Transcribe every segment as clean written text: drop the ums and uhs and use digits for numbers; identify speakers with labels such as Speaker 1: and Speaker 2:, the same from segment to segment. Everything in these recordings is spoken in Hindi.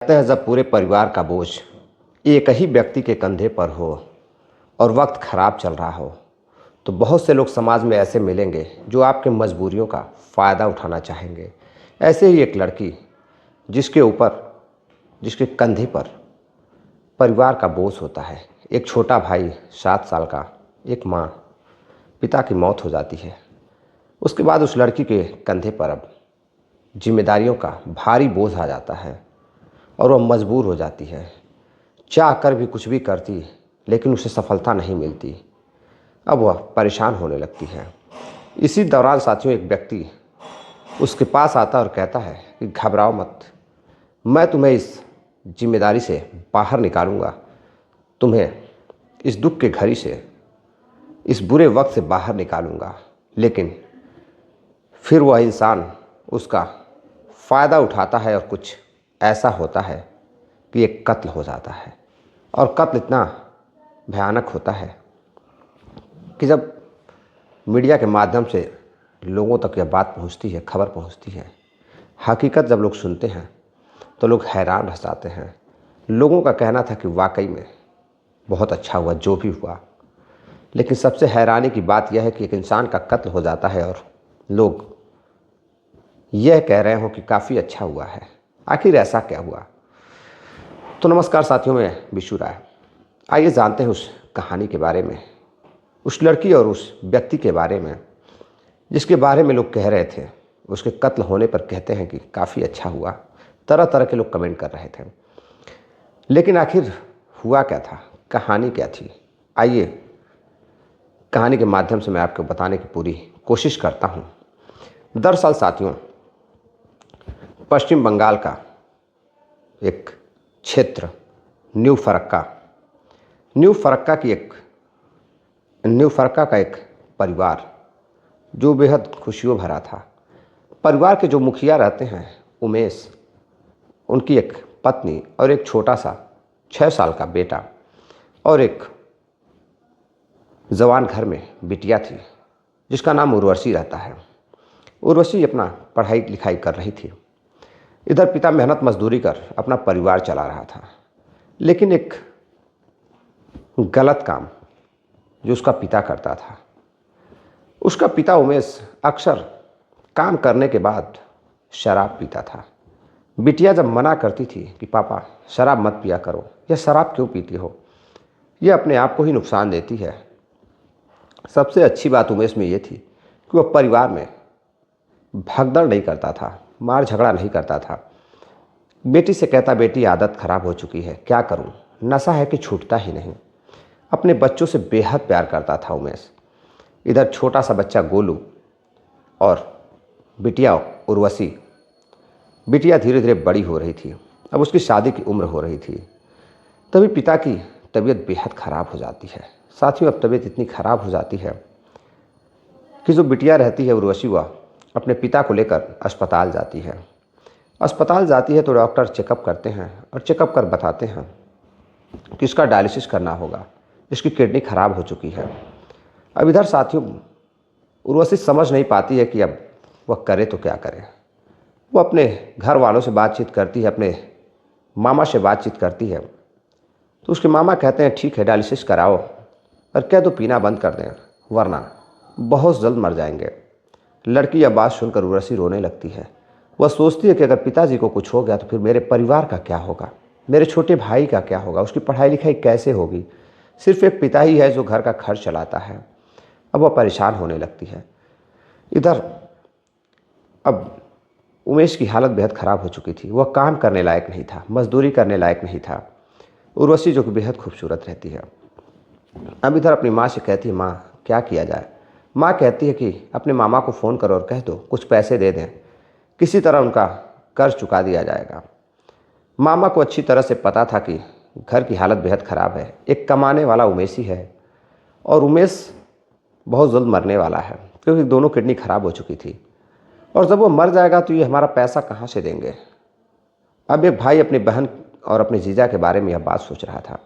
Speaker 1: कहते हैं जब पूरे परिवार का बोझ एक ही व्यक्ति के कंधे पर हो और वक्त खराब चल रहा हो तो बहुत से लोग समाज में ऐसे मिलेंगे जो आपके मजबूरियों का फ़ायदा उठाना चाहेंगे। ऐसे ही एक लड़की जिसके ऊपर जिसके कंधे पर परिवार का बोझ होता है, एक छोटा भाई 7 साल का, एक माँ, पिता की मौत हो जाती है। उसके बाद उस लड़की के कंधे पर अब जिम्मेदारियों का भारी बोझ आ जाता है और वह मजबूर हो जाती है। चाह कर भी कुछ भी करती लेकिन उसे सफलता नहीं मिलती। अब वह परेशान होने लगती है। इसी दौरान साथियों एक व्यक्ति उसके पास आता है और कहता है कि घबराओ मत, मैं तुम्हें इस जिम्मेदारी से बाहर निकालूंगा, तुम्हें इस दुख के घड़ी से, इस बुरे वक्त से बाहर निकालूंगा। लेकिन फिर वह इंसान उसका फ़ायदा उठाता है और कुछ ऐसा होता है कि एक कत्ल हो जाता है। और कत्ल इतना भयानक होता है कि जब मीडिया के माध्यम से लोगों तक यह बात पहुंचती है, खबर पहुंचती है, हकीकत जब लोग सुनते हैं तो लोग हैरान रह जाते हैं। लोगों का कहना था कि वाकई में बहुत अच्छा हुआ जो भी हुआ, लेकिन सबसे हैरानी की बात यह है कि एक इंसान का कत्ल हो जाता है और लोग यह कह रहे हो कि काफ़ी अच्छा हुआ है। आखिर ऐसा क्या हुआ? तो नमस्कार साथियों, मैं विशु राय। आइए जानते हैं उस कहानी के बारे में, उस लड़की और उस व्यक्ति के बारे में जिसके बारे में लोग कह रहे थे। उसके कत्ल होने पर कहते हैं कि काफ़ी अच्छा हुआ, तरह तरह के लोग कमेंट कर रहे थे। लेकिन आखिर हुआ क्या था, कहानी क्या थी? आइए कहानी के माध्यम से मैं आपको बताने की पूरी कोशिश करता हूँ। दरअसल साथियों, पश्चिम बंगाल का एक क्षेत्र न्यू फरक्का का एक परिवार जो बेहद खुशियों भरा था। परिवार के जो मुखिया रहते हैं उमेश, उनकी एक पत्नी और एक छोटा सा 6 साल का बेटा और एक जवान घर में बिटिया थी जिसका नाम उर्वशी रहता है। उर्वशी अपना पढ़ाई लिखाई कर रही थी। इधर पिता मेहनत मजदूरी कर अपना परिवार चला रहा था। लेकिन एक गलत काम जो उसका पिता करता था, उसका पिता उमेश अक्सर काम करने के बाद शराब पीता था। बिटिया जब मना करती थी कि पापा शराब मत पिया करो, यह शराब क्यों पीती हो, यह अपने आप को ही नुकसान देती है। सबसे अच्छी बात उमेश में ये थी कि वह परिवार में भगदड़ नहीं करता था, मार झगड़ा नहीं करता था। बेटी से कहता, बेटी आदत खराब हो चुकी है, क्या करूं, नशा है कि छूटता ही नहीं। अपने बच्चों से बेहद प्यार करता था उमेश। इधर छोटा सा बच्चा गोलू और बिटिया उर्वशी, बिटिया धीरे धीरे बड़ी हो रही थी, अब उसकी शादी की उम्र हो रही थी। तभी पिता की तबीयत बेहद ख़राब हो जाती है। साथियों, अब तबीयत इतनी ख़राब हो जाती है कि जो बिटिया रहती है उर्वशी, वह अपने पिता को लेकर अस्पताल जाती है। अस्पताल जाती है तो डॉक्टर चेकअप करते हैं और चेकअप कर बताते हैं कि इसका डायलिसिस करना होगा, इसकी किडनी खराब हो चुकी है। अब इधर साथियों उर्वशी समझ नहीं पाती है कि अब वह करे तो क्या करे। वो अपने घर वालों से बातचीत करती है, अपने मामा से बातचीत करती है। तो उसके मामा कहते हैं ठीक है डायलिसिस कराओ और कह दो पीना बंद कर दें, वरना बहुत जल्द मर जाएंगे। लड़की यह बात सुनकर उर्वशी रोने लगती है। वह सोचती है कि अगर पिताजी को कुछ हो गया तो फिर मेरे परिवार का क्या होगा, मेरे छोटे भाई का क्या होगा, उसकी पढ़ाई लिखाई कैसे होगी। सिर्फ एक पिता ही है जो घर का खर्च चलाता है। अब वह परेशान होने लगती है। इधर अब उमेश की हालत बेहद ख़राब हो चुकी थी। वह काम करने लायक नहीं था, मजदूरी करने लायक नहीं था। उर्वशी जो कि बेहद खूबसूरत रहती है, अब इधर अपनी माँ से कहती है, माँ क्या किया जाए। माँ कहती है कि अपने मामा को फ़ोन करो और कह दो कुछ पैसे दे दें, किसी तरह उनका कर्ज चुका दिया जाएगा। मामा को अच्छी तरह से पता था कि घर की हालत बेहद ख़राब है, एक कमाने वाला उमेश ही है और उमेश बहुत जल्द मरने वाला है क्योंकि दोनों किडनी ख़राब हो चुकी थी। और जब वो मर जाएगा तो ये हमारा पैसा कहाँ से देंगे। अब एक भाई अपनी बहन और अपने जीजा के बारे में यह बात सोच रहा था।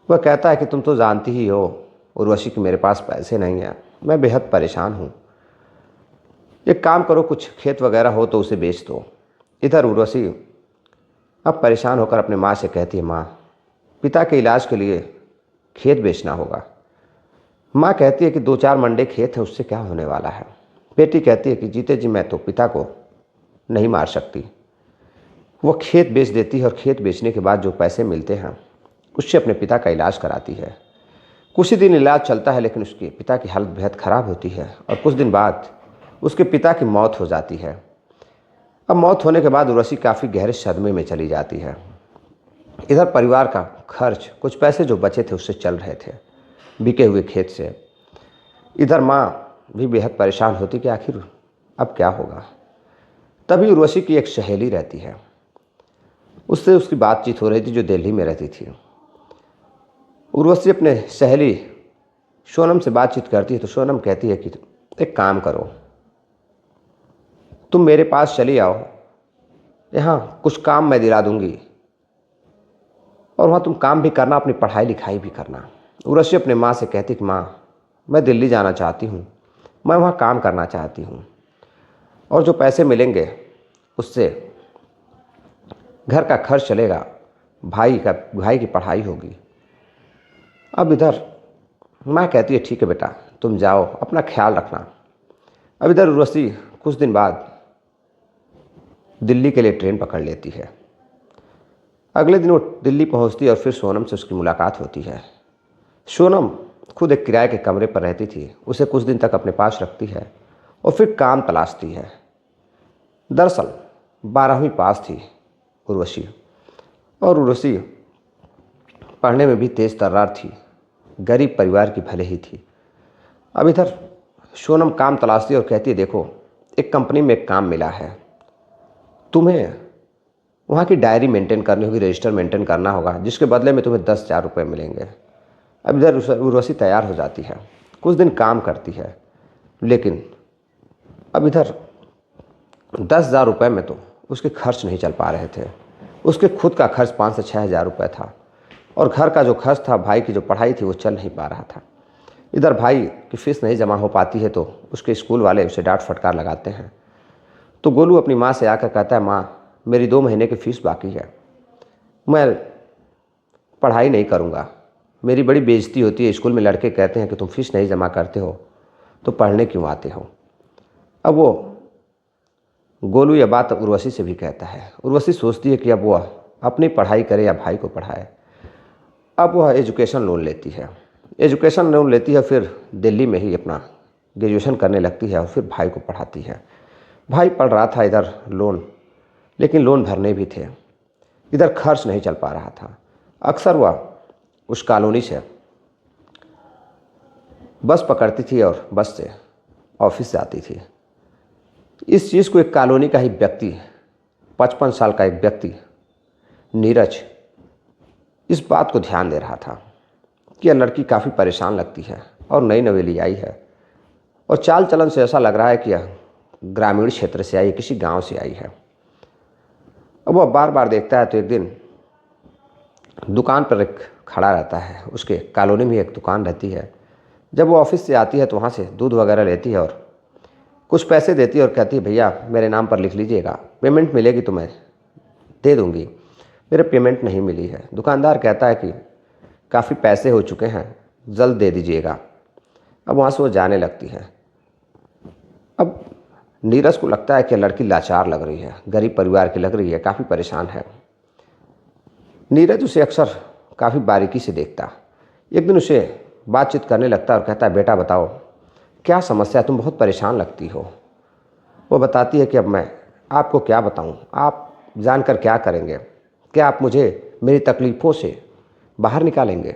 Speaker 1: वह कहता है कि तुम तो जानती ही हो उर्वशी कि मेरे पास पैसे नहीं हैं, मैं बेहद परेशान हूँ, एक काम करो कुछ खेत वगैरह हो तो उसे बेच दो। इधर उर्वशी अब परेशान होकर अपने माँ से कहती है, माँ पिता के इलाज के लिए खेत बेचना होगा। माँ कहती है कि 2-4 मंडे खेत है, उससे क्या होने वाला है। बेटी कहती है कि जीते जी मैं तो पिता को नहीं मार सकती। वो खेत बेच देती है और खेत बेचने के बाद जो पैसे मिलते हैं उससे अपने पिता का इलाज कराती है। कुछ ही दिन इलाज चलता है, लेकिन उसके पिता की हालत बेहद ख़राब होती है और कुछ दिन बाद उसके पिता की मौत हो जाती है। अब मौत होने के बाद उर्वशी काफ़ी गहरे सदमे में चली जाती है। इधर परिवार का खर्च, कुछ पैसे जो बचे थे उससे चल रहे थे, बिके हुए खेत से। इधर माँ भी बेहद परेशान होती कि आखिर अब क्या होगा। तभी उर्वशी की एक सहेली रहती है, उससे उसकी बातचीत हो रही थी, जो दिल्ली में रहती थी। उर्वशी अपने सहेली सोनम से बातचीत करती है तो सोनम कहती है कि एक काम करो, तुम मेरे पास चली आओ, यहाँ कुछ काम मैं दिला दूंगी और वहाँ तुम काम भी करना, अपनी पढ़ाई लिखाई भी करना। उर्वशी अपने माँ से कहती कि माँ मैं दिल्ली जाना चाहती हूँ, मैं वहाँ काम करना चाहती हूँ और जो पैसे मिलेंगे उससे घर का खर्च चलेगा, भाई की पढ़ाई होगी। अब इधर माँ कहती है ठीक है बेटा, तुम जाओ, अपना ख्याल रखना। अब इधर उर्वशी कुछ दिन बाद दिल्ली के लिए ट्रेन पकड़ लेती है। अगले दिन वो दिल्ली पहुंचती है और फिर सोनम से उसकी मुलाकात होती है। सोनम खुद एक किराए के कमरे पर रहती थी, उसे कुछ दिन तक अपने पास रखती है और फिर काम तलाशती है। दरअसल 12वीं पास थी उर्वशी और उर्वशी पढ़ने में भी तेज़ तर्रार थी, गरीब परिवार की भले ही थी। अब इधर सोनम काम तलाशती और कहती है देखो, एक कंपनी में एक काम मिला है, तुम्हें वहाँ की डायरी मेंटेन करनी होगी, रजिस्टर मेंटेन करना होगा, जिसके बदले में तुम्हें 10,000 रुपये मिलेंगे। अब इधर उर्वशी तैयार हो जाती है, कुछ दिन काम करती है, लेकिन अब इधर 10,000 रुपये में तो उसके खर्च नहीं चल पा रहे थे। उसके खुद का खर्च 5 से 6,000 रुपये था और घर का जो खर्च था, भाई की जो पढ़ाई थी, वो चल नहीं पा रहा था। इधर भाई की फीस नहीं जमा हो पाती है तो उसके स्कूल वाले उसे डांट फटकार लगाते हैं। तो गोलू अपनी माँ से आकर कहता है, माँ मेरी 2 महीने की फ़ीस बाकी है, मैं पढ़ाई नहीं करूँगा, मेरी बड़ी बेइज्जती होती है, स्कूल में लड़के कहते हैं कि तुम फीस नहीं जमा करते हो तो पढ़ने क्यों आते हो। अब वो गोलू यह बात उर्वशी से भी कहता है। उर्वशी सोचती है कि अब वह अपनी पढ़ाई करे या भाई को पढ़ाए। अब वह एजुकेशन लोन लेती है, फिर दिल्ली में ही अपना ग्रेजुएशन करने लगती है और फिर भाई को पढ़ाती है। भाई पढ़ रहा था इधर लोन, लेकिन लोन भरने भी थे, इधर खर्च नहीं चल पा रहा था। अक्सर वह उस कॉलोनी से बस पकड़ती थी और बस से ऑफिस जाती थी। इस चीज़ को एक कॉलोनी का ही व्यक्ति, 55 साल का एक व्यक्ति नीरज, इस बात को ध्यान दे रहा था कि यह लड़की काफ़ी परेशान लगती है और नई नवेली आई है और चाल चलन से ऐसा लग रहा है कि यह ग्रामीण क्षेत्र से आई है, किसी गांव से आई है। अब वह बार बार देखता है तो एक दिन दुकान पर एक खड़ा रहता है, उसके कॉलोनी में एक दुकान रहती है। जब वो ऑफिस से आती है तो वहाँ से दूध वगैरह लेती है और कुछ पैसे देती है और कहती है भैया मेरे नाम पर लिख लीजिएगा, पेमेंट मिलेगी तो मैं दे दूँगी। मेरे पेमेंट नहीं मिली है। दुकानदार कहता है कि काफ़ी पैसे हो चुके हैं, जल्द दे दीजिएगा। अब वहाँ से वो जाने लगती है। अब नीरज को लगता है कि लड़की लाचार लग रही है, गरीब परिवार की लग रही है, काफ़ी परेशान है। नीरज उसे अक्सर काफ़ी बारीकी से देखता। एक दिन उसे बातचीत करने लगता और कहता है बेटा बताओ क्या समस्या है, तुम बहुत परेशान लगती हो। वो बताती है कि अब मैं आपको क्या बताऊं, आप जानकर क्या करेंगे, क्या आप मुझे मेरी तकलीफ़ों से बाहर निकालेंगे।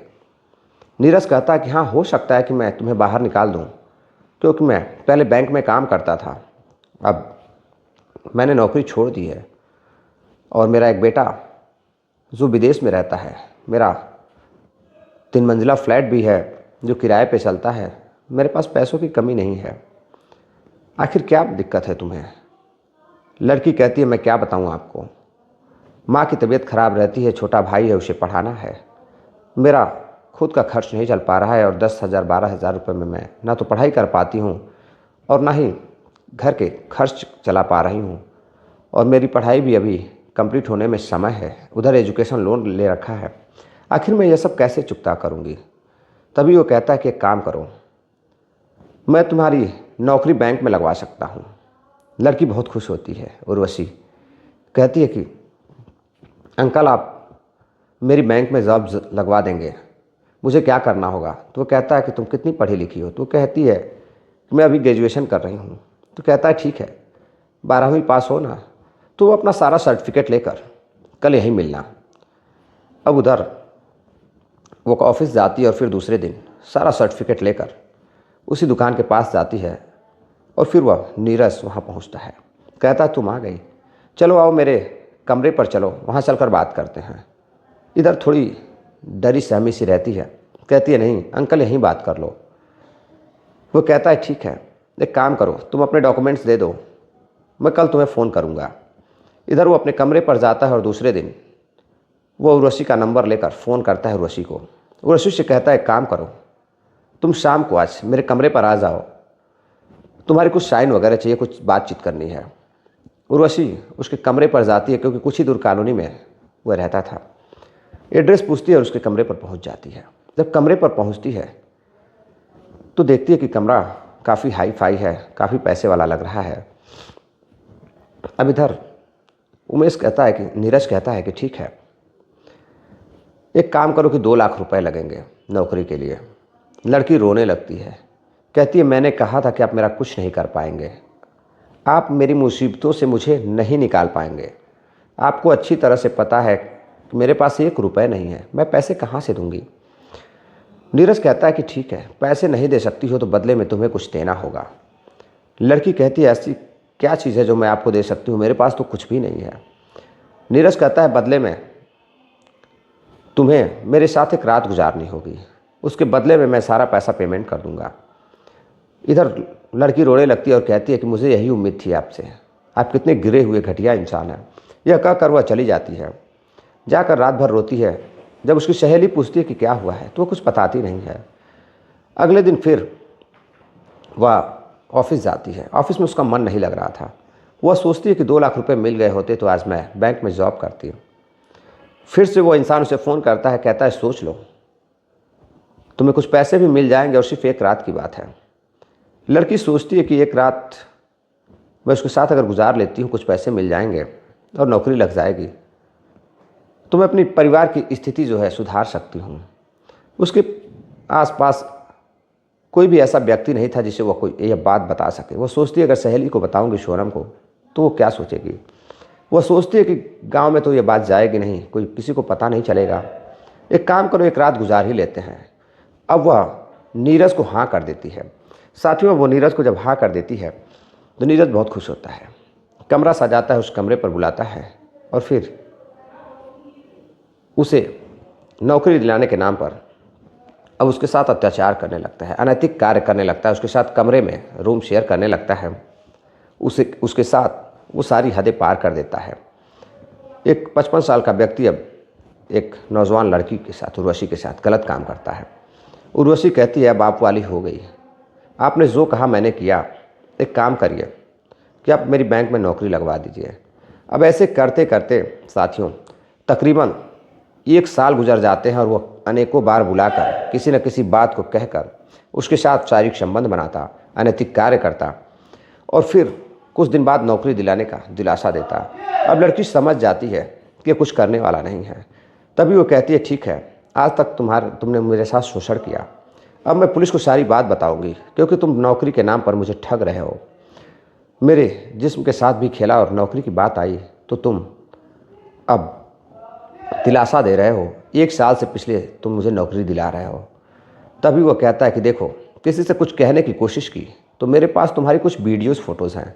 Speaker 1: नीरज कहता है कि हाँ, हो सकता है कि मैं तुम्हें बाहर निकाल दूं, क्योंकि मैं पहले बैंक में काम करता था, अब मैंने नौकरी छोड़ दी है और मेरा एक बेटा जो विदेश में रहता है, मेरा 3 मंजिला फ्लैट भी है जो किराए पे चलता है, मेरे पास पैसों की कमी नहीं है, आखिर क्या दिक्कत है तुम्हें। लड़की कहती है मैं क्या बताऊँ आपको, माँ की तबीयत खराब रहती है, छोटा भाई है, उसे पढ़ाना है, मेरा खुद का खर्च नहीं चल पा रहा है और 10,000 12,000 रुपये में मैं ना तो पढ़ाई कर पाती हूँ और ना ही घर के खर्च चला पा रही हूँ और मेरी पढ़ाई भी अभी कंप्लीट होने में समय है, उधर एजुकेशन लोन ले रखा है, आखिर मैं यह सब कैसे चुकता करूँगी। तभी वो कहता है कि एक काम करो, मैं तुम्हारी नौकरी बैंक में लगवा सकता हूँ। लड़की बहुत खुश होती है। उर्वशी कहती है कि अंकल आप मेरी बैंक में जॉब लगवा देंगे, मुझे क्या करना होगा। तो वो कहता है कि तुम कितनी पढ़ी लिखी हो। तो वो कहती है कि मैं अभी ग्रेजुएशन कर रही हूँ। तो कहता है ठीक है, 12वीं पास हो ना, तो वो अपना सारा सर्टिफिकेट लेकर कल यहीं मिलना। अब उधर वो ऑफिस जाती है और फिर दूसरे दिन सारा सर्टिफिकेट लेकर उसी दुकान के पास जाती है और फिर वह नीरज वहाँ पहुँचता है। कहता है तुम आ गई, चलो आओ मेरे कमरे पर चलो, वहाँ चलकर बात करते हैं। इधर थोड़ी डरी सहमी सी रहती है, कहती है नहीं अंकल यहीं बात कर लो। वो कहता है ठीक है, एक काम करो तुम अपने डॉक्यूमेंट्स दे दो, मैं कल तुम्हें फ़ोन करूँगा। इधर वो अपने कमरे पर जाता है और दूसरे दिन वो उर्वशी का नंबर लेकर फ़ोन करता है उर्वशी को। उर्वशी से कहता है काम करो, तुम शाम को आज मेरे कमरे पर आ जाओ, तुम्हारी कुछ साइन वगैरह चाहिए, कुछ बातचीत करनी है। उर्वशी उसके कमरे पर जाती है, क्योंकि कुछ ही दूर कॉलोनी में वह रहता था। एड्रेस पूछती है और उसके कमरे पर पहुंच जाती है। जब कमरे पर पहुंचती है तो देखती है कि कमरा काफ़ी हाई फाई है, काफ़ी पैसे वाला लग रहा है। अब इधर उमेश कहता है कि नीरज कहता है कि ठीक है, एक काम करो कि 2 लाख रुपए लगेंगे नौकरी के लिए। लड़की रोने लगती है, कहती है मैंने कहा था कि आप मेरा कुछ नहीं कर पाएंगे, आप मेरी मुसीबतों से मुझे नहीं निकाल पाएंगे। आपको अच्छी तरह से पता है कि मेरे पास 1 रुपए नहीं है, मैं पैसे कहाँ से दूंगी। नीरज कहता है कि ठीक है, पैसे नहीं दे सकती हो तो बदले में तुम्हें कुछ देना होगा। लड़की कहती है ऐसी क्या चीज़ है जो मैं आपको दे सकती हूँ, मेरे पास तो कुछ भी नहीं है। नीरज कहता है बदले में तुम्हें मेरे साथ एक रात गुजारनी होगी, उसके बदले में मैं सारा पैसा पेमेंट कर दूंगा। इधर लड़की रोने लगती है और कहती है कि मुझे यही उम्मीद थी आपसे, आप कितने गिरे हुए घटिया इंसान हैं। यह कहकर वह चली जाती है। जाकर रात भर रोती है। जब उसकी सहेली पूछती है कि क्या हुआ है तो वो कुछ बताती नहीं है। अगले दिन फिर वह ऑफिस जाती है। ऑफिस में उसका मन नहीं लग रहा था। वह सोचती है कि 2 लाख रुपए मिल गए होते तो आज मैं बैंक में जॉब करती। फिर से वो इंसान उसे फ़ोन करता है, कहता है सोच लो, तुम्हें कुछ पैसे भी मिल जाएंगे और सिर्फ 1 रात की बात है। लड़की सोचती है कि 1 रात मैं उसके साथ अगर गुजार लेती हूँ, कुछ पैसे मिल जाएंगे और नौकरी लग जाएगी तो मैं अपनी परिवार की स्थिति जो है सुधार सकती हूँ। उसके आसपास कोई भी ऐसा व्यक्ति नहीं था जिसे वो कोई यह बात बता सके। वो सोचती है अगर सहेली को बताऊंगी सोनम को तो वो क्या सोचेगी। वो सोचती है कि गांव में तो ये बात जाएगी नहीं, कोई किसी को पता नहीं चलेगा, एक काम करो 1 रात गुजार ही लेते हैं। अब वह नीरज को हाँ कर देती है। साथियों वो नीरज को जब हाँ कर देती है तो नीरज बहुत खुश होता है, कमरा सजाता है, उस कमरे पर बुलाता है और फिर उसे नौकरी दिलाने के नाम पर अब उसके साथ अत्याचार करने लगता है, अनैतिक कार्य करने लगता है, उसके साथ कमरे में रूम शेयर करने लगता है। उसके साथ वो सारी हदें पार कर देता है। एक 55 साल का व्यक्ति अब एक नौजवान लड़की के साथ, उर्वशी के साथ गलत काम करता है। उर्वशी कहती है बाप वाली हो गई, आपने जो कहा मैंने किया, एक काम करिए कि आप मेरी बैंक में नौकरी लगवा दीजिए। अब ऐसे करते करते साथियों तकरीबन 1 साल गुजर जाते हैं और वो अनेकों बार बुलाकर किसी न किसी बात को कहकर उसके साथ शारीरिक संबंध बनाता, अनैतिक कार्य करता और फिर कुछ दिन बाद नौकरी दिलाने का दिलासा देता। अब लड़की समझ जाती है कि कुछ करने वाला नहीं है। तभी वो कहती है ठीक है, आज तक तुमने मेरे साथ शोषण किया, अब मैं पुलिस को सारी बात बताऊंगी, क्योंकि तुम नौकरी के नाम पर मुझे ठग रहे हो। मेरे जिस्म के साथ भी खेला और नौकरी की बात आई तो तुम अब दिलासा दे रहे हो, 1 साल से पिछले तुम मुझे नौकरी दिला रहे हो। तभी वो कहता है कि देखो, किसी से कुछ कहने की कोशिश की तो मेरे पास तुम्हारी कुछ वीडियोस फोटोज़ हैं,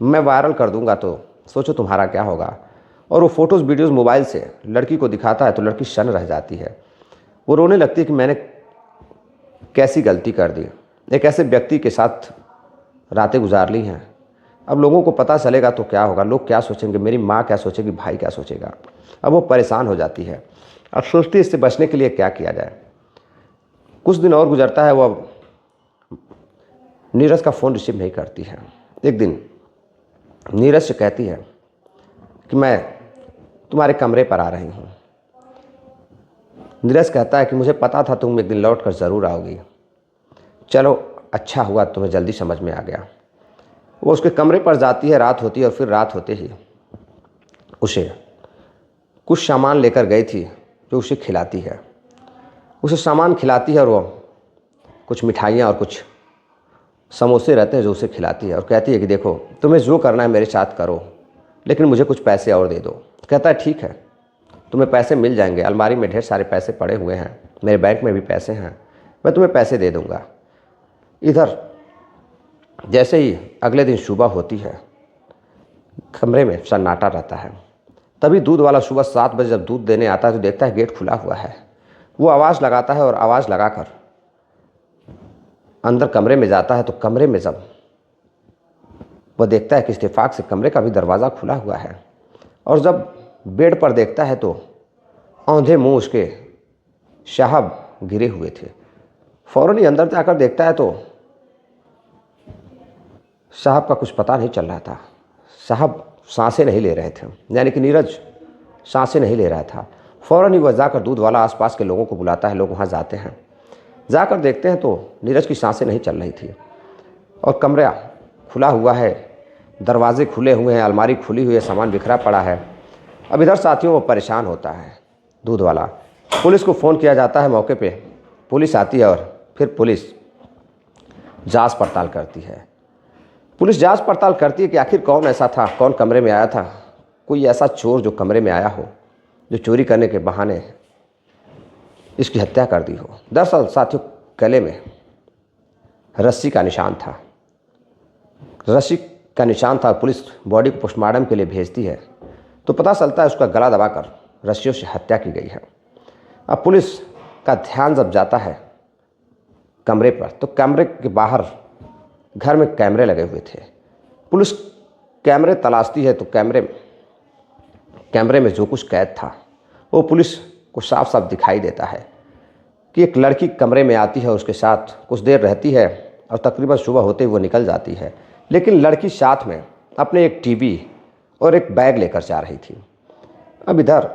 Speaker 1: मैं वायरल कर दूंगा तो सोचो तुम्हारा क्या होगा। और वो फ़ोटोज़ वीडियोज़ मोबाइल से लड़की को दिखाता है तो लड़की शन रह जाती है। वो रोने लगती है कि मैंने कैसी गलती कर दी, एक ऐसे व्यक्ति के साथ रातें गुजार ली हैं, अब लोगों को पता चलेगा तो क्या होगा, लोग क्या सोचेंगे, मेरी माँ क्या सोचेगी, भाई क्या सोचेगा। अब वो परेशान हो जाती है। अब सोचती है इससे बचने के लिए क्या किया जाए। कुछ दिन और गुजरता है, वो नीरज का फ़ोन रिसीव नहीं करती है। एक दिन नीरज से कहती है कि मैं तुम्हारे कमरे पर आ रही हूँ। नीरज कहता है कि मुझे पता था तुम एक दिन लौट कर ज़रूर आओगी। चलो अच्छा हुआ तुम्हें जल्दी समझ में आ गया। वो उसके कमरे पर जाती है, रात होती है और फिर रात होते ही उसे कुछ सामान लेकर गई थी जो उसे खिलाती है। उसे सामान खिलाती है और वो कुछ मिठाइयाँ और कुछ समोसे रहते हैं जो उसे खिलाती है और कहती है कि देखो तुम्हें जो करना है मेरे साथ करो, लेकिन मुझे कुछ पैसे और दे दो। कहता है ठीक है, तुम्हें पैसे मिल जाएंगे, अलमारी में ढेर सारे पैसे पड़े हुए हैं, मेरे बैंक में भी पैसे हैं, मैं तुम्हें पैसे दे दूँगा। इधर जैसे ही अगले दिन सुबह होती है, कमरे में सन्नाटा रहता है। तभी दूध वाला सुबह 7 बजे जब दूध देने आता है तो देखता है गेट खुला हुआ है। वो आवाज़ लगाता है और आवाज़ लगाकर अंदर कमरे में जाता है तो कमरे में जब वह देखता है कि इत्तेफाक से कमरे का भी दरवाज़ा खुला हुआ है और जब बेड पर देखता है तो औंधे मुंह उसके साहब गिरे हुए थे। फ़ौरन ही अंदर जाकर देखता है तो साहब का कुछ पता नहीं चल रहा था। साहब सांसें नहीं ले रहे थे, यानी कि नीरज सांसें नहीं ले रहा था। फ़ौरन ही वह जाकर दूध वाला आसपास के लोगों को बुलाता है। लोग वहाँ जाते हैं, जाकर देखते हैं तो नीरज की सांसें नहीं चल रही थी और कमरा खुला हुआ है, दरवाजे खुले हुए हैं, अलमारी खुली हुई है, सामान बिखरा पड़ा है। अब इधर साथियों वो परेशान होता है दूध वाला। पुलिस को फ़ोन किया जाता है, मौके पे पुलिस आती है और फिर पुलिस जांच पड़ताल करती है। पुलिस जांच पड़ताल करती है कि आखिर कौन ऐसा था, कौन कमरे में आया था। कोई ऐसा चोर जो कमरे में आया हो, जो चोरी करने के बहाने इसकी हत्या कर दी हो। दरअसल साथियों गले में रस्सी का निशान था, रस्सी का निशान था। पुलिस बॉडी को पोस्टमार्टम के लिए भेजती है तो पता चलता है उसका गला दबाकर रस्सियों से हत्या की गई है। अब पुलिस का ध्यान जब जाता है कमरे पर तो कमरे के बाहर घर में कैमरे लगे हुए थे। पुलिस कैमरे तलाशती है तो कैमरे में जो कुछ कैद था वो पुलिस को साफ साफ दिखाई देता है कि एक लड़की कमरे में आती है, उसके साथ कुछ देर रहती है और तकरीबन सुबह होते ही वो निकल जाती है। लेकिन लड़की साथ में अपने एक टीवी और एक बैग लेकर जा रही थी। अब इधर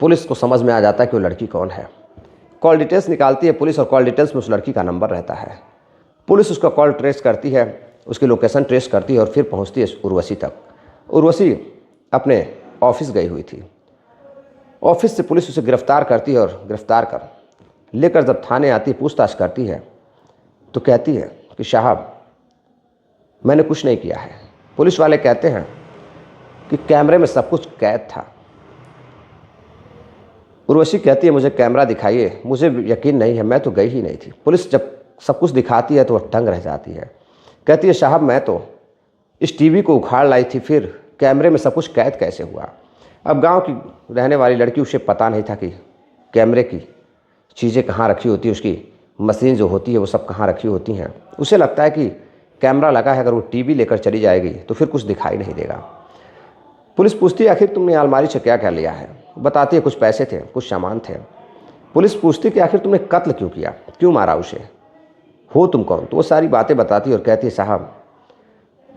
Speaker 1: पुलिस को समझ में आ जाता है कि वो लड़की कौन है। कॉल डिटेल्स निकालती है पुलिस और कॉल डिटेल्स में उस लड़की का नंबर रहता है। पुलिस उसका कॉल ट्रेस करती है, उसकी लोकेशन ट्रेस करती है और फिर पहुंचती है उर्वशी तक। उर्वशी अपने ऑफिस गई हुई थी। ऑफिस से पुलिस उसे गिरफ्तार करती है और गिरफ्तार कर लेकर जब थाने आती, पूछताछ करती है तो कहती है कि साहब मैंने कुछ नहीं किया है। पुलिस वाले कहते हैं कि कैमरे में सब कुछ कैद था। उर्वशी कहती है मुझे कैमरा दिखाइए, मुझे यकीन नहीं है, मैं तो गई ही नहीं थी। पुलिस जब सब कुछ दिखाती है तो वह दंग रह जाती है। कहती है साहब मैं तो इस टीवी को उखाड़ लाई थी, फिर कैमरे में सब कुछ कैद कैसे हुआ। अब गांव की रहने वाली लड़की, उसे पता नहीं था कि कैमरे की चीज़ें कहाँ रखी होती है, उसकी मशीन जो होती है वो सब कहाँ रखी होती हैं। उसे लगता है कि कैमरा लगा है, अगर वो टीवी लेकर चली जाएगी तो फिर कुछ दिखाई नहीं देगा। पुलिस पूछती है आखिर तुमने अलमारी से क्या क्या लिया है। बताती है कुछ पैसे थे, कुछ सामान थे। पुलिस पूछती है कि आखिर तुमने कत्ल क्यों किया, क्यों मारा उसे, हो तुम कौन। तो वो सारी बातें बताती है और कहती है साहब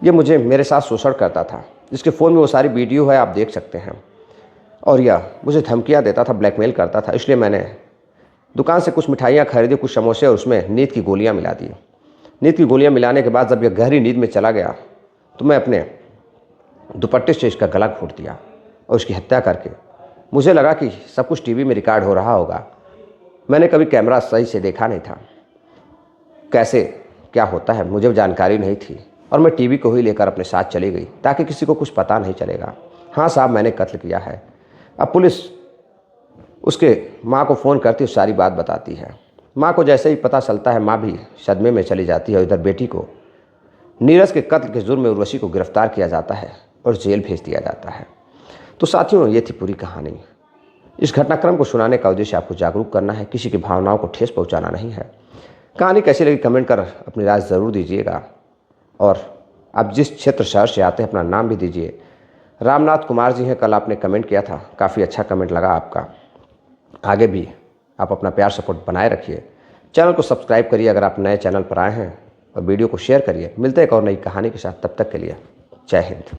Speaker 1: ये मेरे साथ शोषण करता था, जिसके फ़ोन में वो सारी वीडियो है, आप देख सकते हैं, और यह मुझे धमकियाँ देता था, ब्लैकमेल करता था। इसलिए मैंने दुकान से कुछ मिठाइयाँ खरीदी, कुछ समोसे, और उसमें नींद की गोलियाँ मिला दी। नींद की गोलियाँ मिलाने के बाद जब यह गहरी नींद में चला गया तो मैं अपने दुपट्टे से इसका गला घोंट दिया और उसकी हत्या करके, मुझे लगा कि सब कुछ टीवी में रिकॉर्ड हो रहा होगा। मैंने कभी कैमरा सही से देखा नहीं था, कैसे क्या होता है मुझे जानकारी नहीं थी, और मैं टीवी को ही लेकर अपने साथ चली गई ताकि किसी को कुछ पता नहीं चलेगा। हाँ साहब मैंने कत्ल किया है। अब पुलिस उसके माँ को फ़ोन करती है, सारी बात बताती है। माँ को जैसे ही पता चलता है माँ भी सदमे में चली जाती है। इधर बेटी को नीरज के कत्ल के जुर्म में उर्वशी को गिरफ्तार किया जाता है और जेल भेज दिया जाता है। तो साथियों ये थी पूरी कहानी। इस घटनाक्रम को सुनाने का उद्देश्य आपको जागरूक करना है, किसी की भावनाओं को ठेस पहुंचाना नहीं है। कहानी कैसी लगी कमेंट कर अपनी राय ज़रूर दीजिएगा, और आप जिस क्षेत्र शहर से आते हैं अपना नाम भी दीजिए। रामनाथ कुमार जी हैं, कल आपने कमेंट किया था, काफ़ी अच्छा कमेंट लगा आपका। आगे भी आप अपना प्यार सपोर्ट बनाए रखिए। चैनल को सब्सक्राइब करिए अगर आप नए चैनल पर आए हैं, और वीडियो को शेयर करिए। मिलते हैं एक और नई कहानी के साथ, तब तक के लिए जय हिंद।